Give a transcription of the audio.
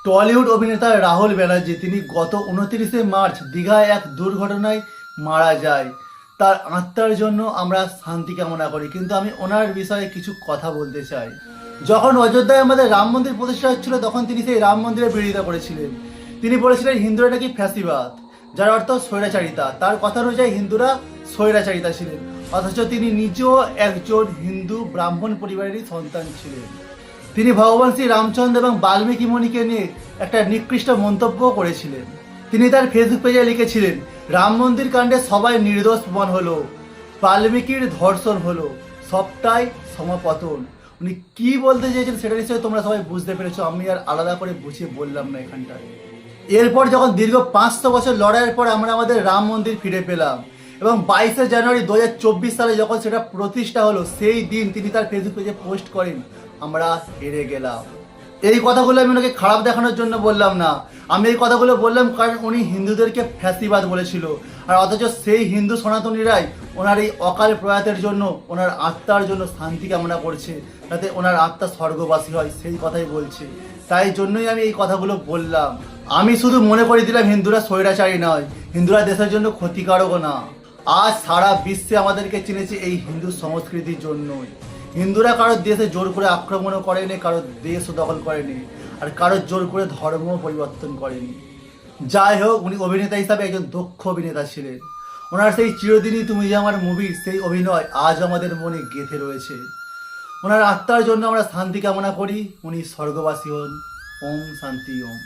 Tollywood অভিনেতা রাহুল ব্যানার্জি তিনি গত 29শে মার্চ দীঘায় এক দুর্ঘটনায় মারা যায়। তার আত্মার জন্য আমরা শান্তি কামনা করি, কিন্তু আমি ওনার বিষয়ে কিছু কথা বলতে চাই। যখন অযোধ্যায় আমাদের রাম মন্দির প্রতিষ্ঠা হচ্ছিল তখন তিনি সেই রাম মন্দিরের বিরোধিতা করেছিলেন। তিনি বলেছিলেন হিন্দুরা নাকি ফ্যাসিবাদ, যার অর্থ স্বৈরাচারিতা। তার কথা অনুযায়ী হিন্দুরা স্বৈরাচারিতা ছিলেন, অথচ তিনি নিজেও একজন হিন্দু ব্রাহ্মণ পরিবারেরই সন্তান ছিলেন। তিনি ভগবান শ্রী রামচন্দ্র এবং বাল্মীকি মুনিকে নিয়ে একটা নিকৃষ্ট মন্তব্য করেছিলেন। তিনি তার ফেসবুক পেজে লিখেছিলেন, রাম মন্দির কাণ্ডে সবাই নির্দোষ প্রমাণ হলো, বাল্মীকির ধর্ষণ হলো, সবটাই সমাপতন। উনি কি বলতে চেয়েছেন সেটা নিশ্চয়ই তোমরা সবাই বুঝতে পেরেছো, আমি আর আলাদা করে বুঝিয়ে বললাম না এখানটায়। এরপর যখন দীর্ঘ 500 বছর লড়াইয়ের পর আমরা আমাদের রাম মন্দির ফিরে পেলাম এবং 22শে জানুয়ারি 2024 সালে যখন সেটা প্রতিষ্ঠা হলো, সেই দিন তিনি তার ফেসবুক পেজে পোস্ট করেন, আমরা হেরে গেলাম। এই কথাগুলো আমি ওনাকে খারাপ দেখানোর জন্য বললাম না, আমি এই কথাগুলো বললাম কারণ উনি হিন্দুদেরকে ফ্যাসিবাদ বলেছিল, আর অথচ সেই হিন্দু সনাতনীরাই ওনার এই অকাল প্রয়াতের জন্য, ওনার আত্মার জন্য শান্তি কামনা করছে, যাতে ওনার আত্মা স্বর্গবাসী হয়, সেই কথাই বলছে। তাই জন্যই আমি এই কথাগুলো বললাম। আমি শুধু মনে করে দিলাম হিন্দুরা স্বৈরাচারী নয়, হিন্দুরা দেশের জন্য ক্ষতিকারকও না। আজ সারা বিশ্বে আমাদেরকে চিনেছে এই হিন্দু সংস্কৃতির জন্যই। হিন্দুরা কারোর দেশে জোর করে আক্রমণও করেনি, কারোর দেশও দখল করেনি, আর কারোর জোর করে ধর্ম পরিবর্তন করেনি। যাই হোক, উনি অভিনেতা হিসাবে একজন দক্ষ অভিনেতা ছিলেন। ওনার সেই চিরদিনই তুমি যে আমার মুভি, সেই অভিনয় আজ আমাদের মনে গেঁথে রয়েছে। ওনার আত্মার জন্য আমরা শান্তি কামনা করি, উনি স্বর্গবাসী হন। ওম শান্তি ওম।